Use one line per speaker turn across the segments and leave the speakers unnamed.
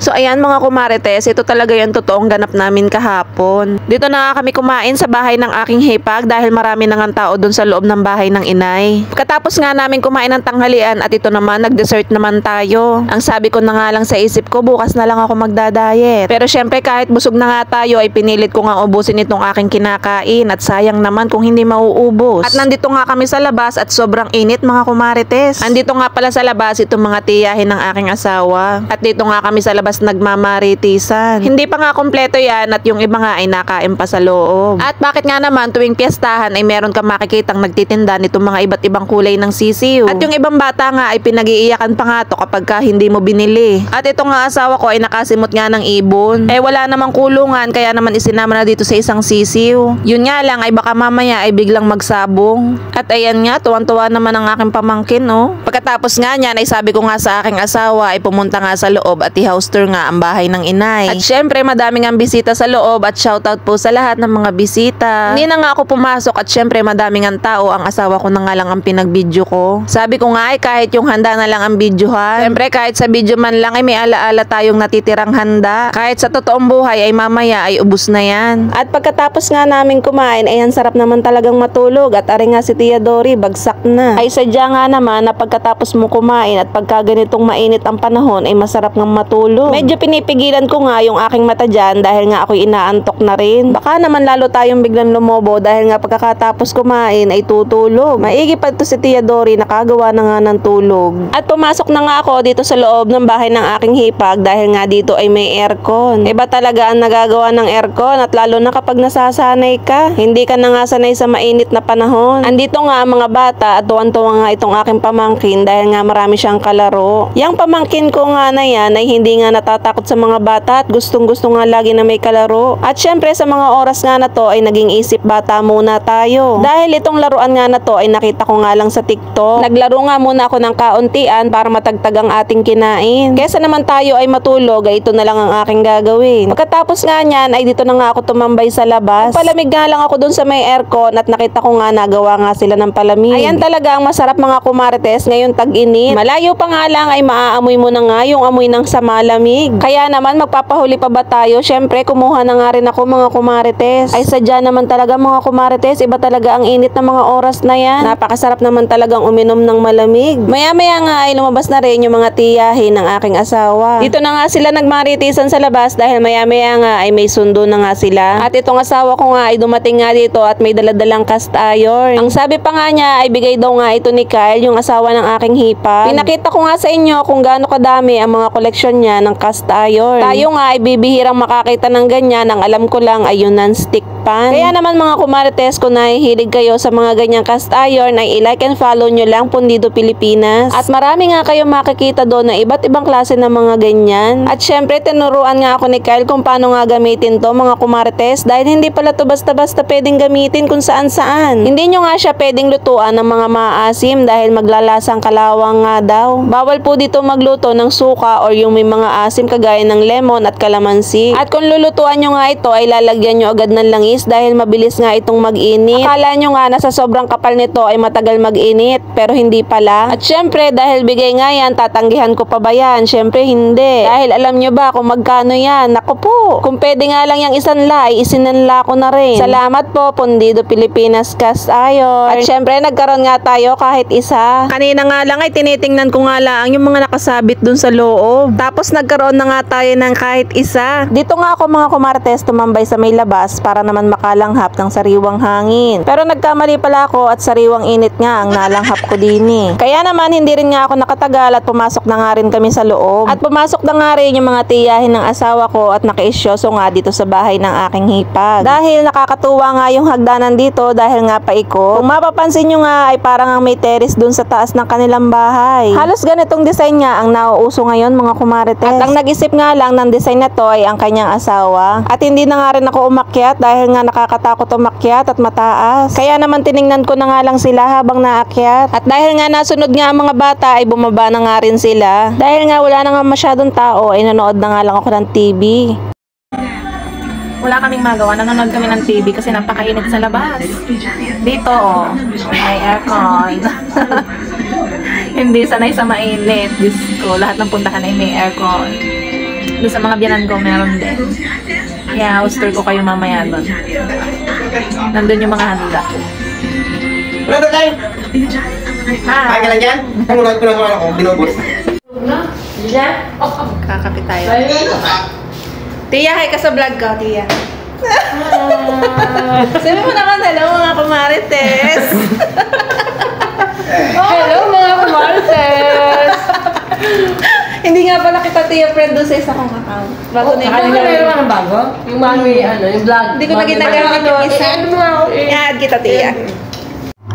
So ayan mga kumarites, ito talaga yung totoong ganap namin kahapon. Dito na nga kami kumain sa bahay ng aking hipag dahil marami na nga tao dun sa loob ng bahay ng inay. Pagkatapos nga namin kumain ng tanghalian at ito naman nag-dessert naman tayo. Ang sabi ko na nga lang sa isip ko, bukas na lang ako magda-diet. Pero syempre kahit busog na nga tayo ay pinilit ko nga ubusin itong aking kinakain at sayang naman kung hindi mauubos. At nandito nga kami sa labas at sobrang init mga kumarites. Andito nga pala sa labas itong mga tiyahin ng aking asawa. At dito nga kami sa labas nagmamaritisan. Hindi pa nga kompleto yan at yung iba nga ay nakain pa sa loob. At bakit nga naman tuwing piyestahan ay meron kang makikitang nagtitinda nitong mga iba't ibang kulay ng sisiw. At yung ibang bata nga ay pinag-iiyakan pa nga to kapag ka hindi mo binili. At ito nga asawa ko ay nakasimot nga ng ibon. Eh wala namang kulungan kaya naman isinama na dito sa isang sisiw. Yun nga lang ay baka mamaya ay biglang magsabong. At ayan nga, tuwang-tuwa naman ang aking pamangkin Pagkatapos nga niyan ay sabi ko nga sa aking asawa ay pumunta nga sa loob at i-house tour nga ang bahay ng inay. At syempre madaming ang bisita sa loob at shoutout po sa lahat ng mga bisita. Hindi na nga ako pumasok at syempre madaming ang tao, ang asawa ko na nga lang ang pinag-video ko. Sabi ko nga ay kahit yung handa na lang ang videohan. Syempre kahit sa video man lang ay may alaala tayong natitirang handa. Kahit sa totoong buhay ay mamaya ay ubos na yan. At pagkatapos nga namin kumain ay ang sarap naman talagang matulog at ari nga si Tia Dory bagsak na. Ay sadya nga naman na pagkatapos mo kumain at pagka ganitong mainit ang panahon ay masarap ng matulog. Medyo pinipigilan ko nga yung aking mata dyan dahil nga ako'y inaantok na rin. Baka naman lalo tayong biglang lumobo dahil nga pagkatapos kumain ay tutulog. Maigi pa to si Tia Dory, nakagawa na nga ng tulog. At pumasok na nga ako dito sa loob ng bahay ng aking hipag dahil nga dito ay may aircon. Iba talaga ang nagagawa ng aircon at lalo na kapag nasasanay ka. Hindi ka na nga sanay sa mainit na panahon. Andito nga ang mga bata at tuwan-tuwa nga itong aking pamangkin dahil nga marami siyang kalaro. Yang pamangkin ko nga na yan ay hindi nga natatakot sa mga bata at gustong-gusto nga lagi na may kalaro. At syempre sa mga oras nga na to ay naging isip bata muna tayo. Dahil itong laruan nga na to ay nakita ko nga lang sa TikTok. Naglaro nga muna ako ng kauntian para matagtag ang ating kinain. Kesa naman tayo ay matulog ay ito na lang ang aking gagawin. Pagkatapos nga niyan ay dito na nga ako tumambay sa labas. Palamig nga lang ako dun sa may aircon at nakita ko nga nagawa nga sila ng palamig. Ayan talaga ang masarap mga kumarites ngayon tag-init. Malayo pa nga lang ay maaamoy mo na nga yung amoy ng sa malamig. Kaya naman magpapahuli pa ba tayo? Syempre kumuha na nga rin ako mga kumarites. Ay sadya naman talaga mga kumarites, iba talaga ang init ng mga oras na yan. Napakasarap naman talagang uminom ng malamig. Maya-maya nga ay lumabas na rin yung mga tiyahin ng aking asawa. Dito na nga sila nagmaritisan sa labas dahil maya-maya nga ay may sundo na nga sila. At itong asawa ko nga ay dumating nga dito at may daladalang cast iron. Ang sabi pa nga niya ay bigay daw nga ito ni Kyle, yung asawa ng aking hipag. Pinakita ko nga sa inyo kung gaano kadami ang mga koleksyon niya ng cast iron. Tayo nga ay bibihirang makakita ng ganyan. Ang alam ko lang ay yung non-stick pan. Kaya naman mga kumarites, kung nahihilig kayo sa mga ganyang cast iron ay i-like and follow nyo lang Pundido Pilipinas. At marami nga kayong makikita doon na iba't ibang klase ng mga ganyan. At syempre tinuruan nga ako ni Kyle kung paano nga gamitin to mga kumarites dahil hindi pala to basta-basta pwedeng gamitin kung saan-saan. Hindi nyo nga siya pwedeng lutuan ng mga maasim dahil maglalasang kalawang nga daw. Bawal po dito magluto ng suka or yung may mga asim kagaya ng lemon at kalamansi. At kung lulutuan nyo nga ito ay lalagyan nyo agad ng langis dahil mabilis nga itong mag-init. Akala nyo nga na sa sobrang kapal nito ay matagal mag-init pero hindi pala. At syempre dahil bigay nga yan, tatanggihan ko pa ba yan? Syempre hindi. Dahil alam nyo ba kung magkano yan? Naku po, kung pwede nga lang yung isanla ay isinanla ko na rin. Salamat po Pundido Pilipinas Cast Iron. At syempre nagkaroon nga tayo kahit isa. Kanina nga lang ay tinitingnan ko nga lang yung mga nakasabit dun sa loob. Tapos nagkaroon na nga tayo ng kahit isa. Dito nga ako mga kumarites tumambay sa may labas para naman makalanghap ng sariwang hangin. Pero nagkamali pala ako at sariwang init nga ang nalanghap ko din Kaya naman hindi rin nga ako nakatagal at pumasok na nga rin kami sa loob. At pumasok na nga rin yung mga tiyahin ng asawa ko at nakaisyoso nga dito sa bahay ng aking hipag. Dahil nakakatuwa nga yung hagdanan dito dahil nga paikot. Kung mapapansin nyo nga ay parang ang may terrace dun sa taas ng kanilang bahay. Halos ganitong design nga ang nauuso ngayon mga kumarites. At ang nag-isip nga lang ng design na to ay ang kanyang asawa. At hindi na nga rin ako umakyat dahil nga nakakatakot umakyat at mataas. Kaya naman tiningnan ko na nga lang sila habang naakyat. At dahil nga nasunod nga ang mga bata ay bumaba na nga rin sila. Dahil nga wala na nga masyadong tao ay nanood na nga lang ako ng TV. Wala kaming magawa, nanonood kami ng TV kasi napakainit sa labas. Dito may aircon. Hindi sanay sa mainit. Diyos ko, lahat ng puntahan ay may aircon. Doon sa mga biyanan ko, meron din. Kaya house tour ko kayo mamaya doon. Nandun yung mga handa.
Ano tayo? Kaya lang yan? Ano lang ako, binubos.
Kakapit tayo. Tia, hi ka sa vlog ko, Tia. Sabi mo naman, hello mga kumarites. Hello mga kumarites. Hindi nga pala kita, Tia, friend doon sa isa kong account. Bago na yung
meron ka ng bago? Yung mami, yung vlog.
Hindi ko na ginagamit yung isa. I-add kita, Tia.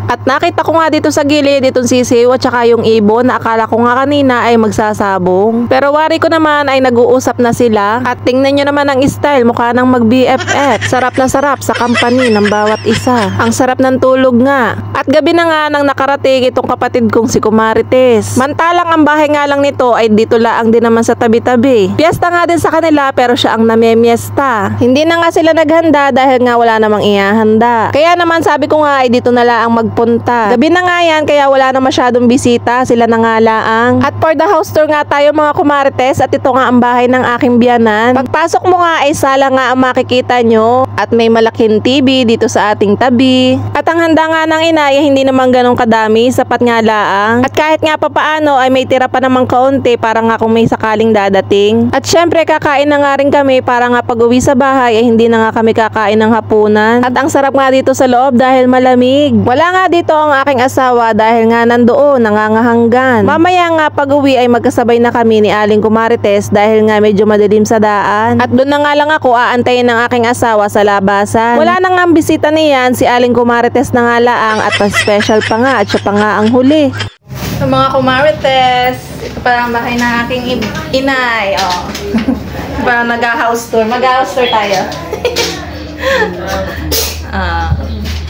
At nakita ko nga dito sa gilid, itong sisiw at saka yung ibon na akala ko nga kanina ay magsasabong. Pero wari ko naman ay nag-uusap na sila. At tingnan nyo naman ang style, mukha nang mag-BFF. Sarap na sarap sa company ng bawat isa. Ang sarap ng tulog nga. At gabi na nga nang nakarating itong kapatid kong si Kumarites. Mantalang ang bahay nga lang nito ay dito laang din naman sa tabi-tabi. Piyesta nga din sa kanila pero siya ang namemiesta. Hindi na nga sila naghanda dahil nga wala namang ihahanda. Kaya naman sabi ko nga ay dito na laang magpunta. Gabi na nga yan kaya wala na masyadong bisita, sila na nga laang. At for the house tour nga tayo mga kumarites at ito nga ang bahay ng aking biyanan. Pagpasok mo nga ay sala nga ang makikita nyo at may malaking TV dito sa ating tabi. At ang handa nga ng ina ay hindi naman ganong kadami, sapat nga laang. At kahit nga papaano ay may tira pa namang kaunti para nga kung may sakaling dadating. At syempre kakain na nga rin kami para nga pag uwi sa bahay ay hindi na nga kami kakain ng hapunan. At ang sarap nga dito sa loob dahil malamig. Wala nga dito ang aking asawa dahil nga nandoon nangangahanggan. Mamaya nga pag uwi ay magkasabay na kami ni Aling Kumarites dahil nga medyo madilim sa daan. At doon na nga lang ako aantayin ng aking asawa sa labasan. Wala na nga ang bisita niyan, si Aling Kumarites na nga laang at pa-special pa nga at siya pa nga ang huli. So mga Kumarites, ito pa ang bahay ng aking inay. Oh. Parang nag-house tour. Mag-house tour tayo.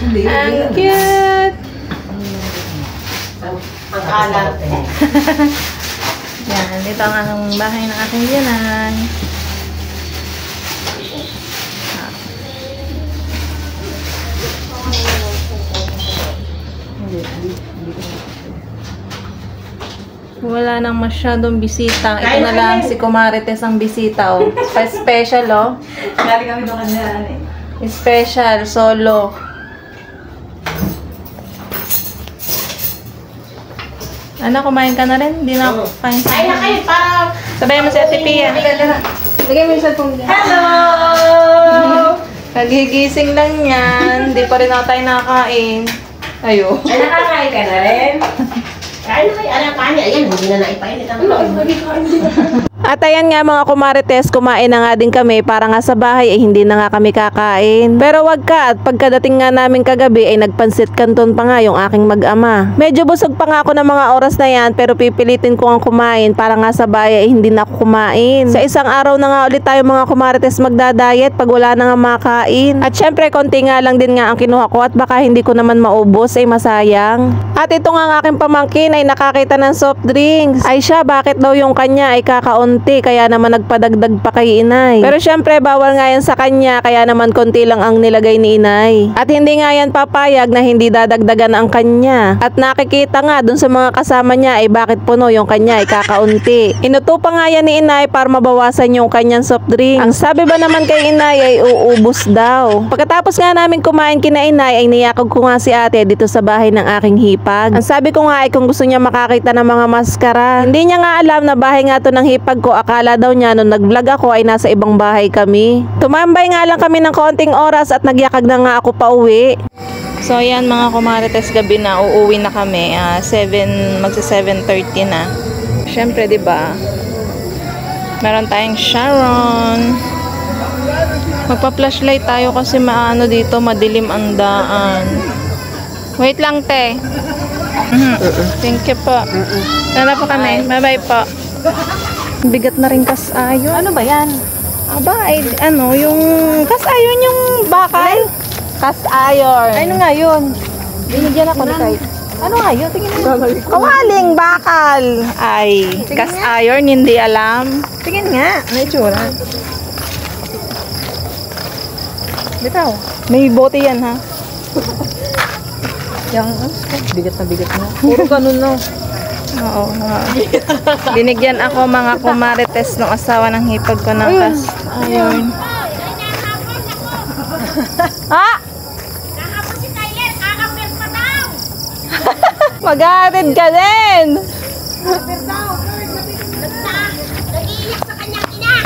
Ang cute!
Ang alat.
Yan, dito ang bahay ng aking biyanan. Wala nang masyadong bisita. Ito na lang si Kumarites ang bisita, oh. Pa-special, oh.
Galing kami doon kanila,
Special, solo. Ano, kumain ka na rin? Hindi na ako kain.
Kain na kayo para...
Sabay mo si Ate Pia.
Lagay mo yung cellphone dyan. Hello!
Nagigising lang yan. Hindi pa rin ako tayo nakakain. Ayo.
Ay, nakakain ka na rin? Kain na kayo. Ano, kain niya. Ayan, hindi na naipainit ang mga.
At ayan nga mga kumarites, kumain na nga din kami para nga sa bahay ay hindi na nga kami kakain. Pero wag ka, at pagkadating nga namin kagabi ay nagpansit canton pa nga yung aking mag-ama. Medyo busog pa nga ako ng mga oras na yan pero pipilitin ko ang kumain para nga sa bahay ay hindi na ako kumain. Sa isang araw na nga ulit tayo mga kumarites magdadayet pag wala na nga makain. At syempre konti nga lang din nga ang kinuha ko at baka hindi ko naman maubos ay masayang. At ito nga ang aking pamangkin ay nakakita ng soft drinks. Ay siya, bakit daw yung kanya ay kakaunti kaya naman nagpadagdag pa kay inay. Pero syempre bawal nga yan sa kanya kaya naman konti lang ang nilagay ni inay. At hindi nga yan papayag na hindi dadagdagan ang kanya. At nakikita nga dun sa mga kasama niya ay bakit puno yung kanya ay kakaunti. Inuto pa nga yan ni inay para mabawasan yung kanyang soft drink. Ang sabi ba naman kay inay ay uubos daw. Pagkatapos nga namin kumain kina inay ay niyakag ko nga si ate dito sa bahay ng aking hipag. Ang sabi ko nga ay kung gusto niya makakita ng mga maskara. Hindi niya nga alam na bahay nga to ng hipag ko. Akala daw niya nung nag-vlog ako ay nasa ibang bahay kami. Tumambay nga lang kami ng konting oras at nagyakag na nga ako pa uwi. So ayan mga kumarites, gabi na, uuwi na kami. 7:30 na. Syempre 'di ba? Meron tayong Sharon. Magpa-flashlight tayo kasi maano dito, madilim ang daan. Wait lang te. Thank you po. Sana po kami. Bye-bye po. Bigat na rin kasayon. Ano ba yan? Aba, ay, ano, yung kasayon yung bakal. Kasayon. Ano nga yun? Binigyan ako ni Kai. Ano nga yun? Tingin mo. Kawaling bakal. Ay, kasayon, hindi alam. Tingin nga. Ano itsura? Bitaw. May bote yan, ha? Yang, bigat na bigat na. Puro ganun, no?
Oo nga. Binigyan ako mga kumarites ng asawa ng hipag ko ng kas. Ayun. Ha? Mag-aarid ka din.
Nag-iiyak sa kanyang ina.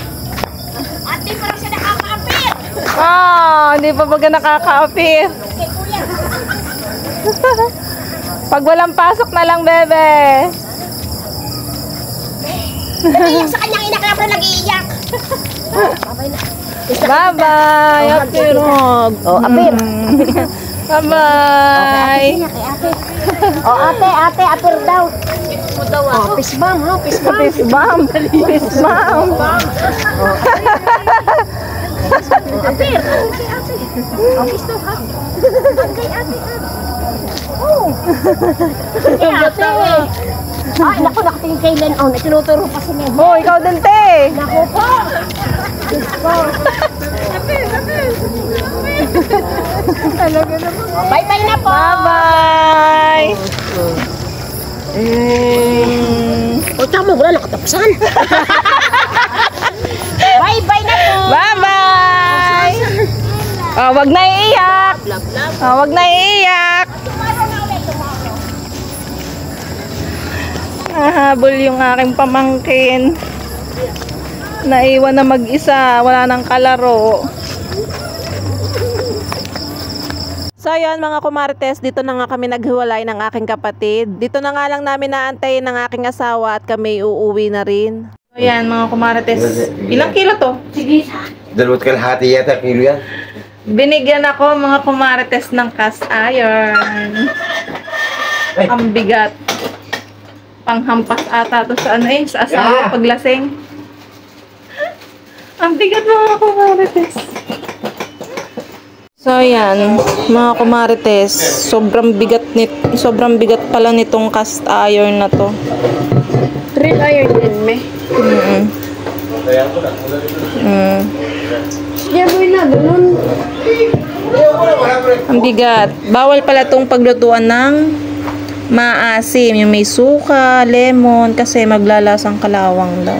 At di pa rin siya nakaka-apir.
Hindi pa baga nakaka-appear.
Kay kuya.
Pag walang pasok na lang, bebe.
Nag-iiyak sa kanyang ina kaya pala nag-iiyak.
Bye-bye. Apirog.
Oh, apir.
Bye-bye.
Kay ate. Oh, ate, apir daw. Oh, pisbang, ha? Pisbang.
Fist bump. Fist bump.
Apir. Kay ate. Oh, pisto, ha? Kay ate, ha? Oh. Kay ate. Ay, naku, nakatingin kay Len. Oh, tinuturo pa si Len.
Oh, ikaw din, te.
Naku po. Bye-bye na po.
Bye-bye.
O, tama, wala nakatapusan. Bye-bye na po.
Bye-bye. Oh, wag na iiyak. Oh, wag na iiyak. Nahabol yung aking pamangkin. Naiwan na mag-isa. Wala nang kalaro.
So yun mga kumarites, dito na nga kami naghiwalay ng aking kapatid. Dito na nga lang namin naantayin ng aking asawa at kami uuwi na rin.
So yan mga kumarites. Ilang kilo to?
Dalawat kalahati yata kilo yan.
Binigyan ako mga kumarites ng cast iron. Ang bigat. Panghampas ata to sa ano sa asawa paglasing. Ang bigat mga kumarites. So yan, mga kumarites, sobrang bigat pala nitong cast iron na to.
Drill iron din, me. Yaboy na, ganun.
Ang bigat. Bawal pala tong paglutuan ng maasim, yung may suka, lemon, kasi maglalasang kalawang daw.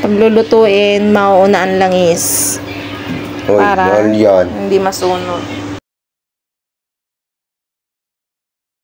Paglulutuin, mauuna ang langis.
Hoy,
Para
mahal yan.
hindi masunog.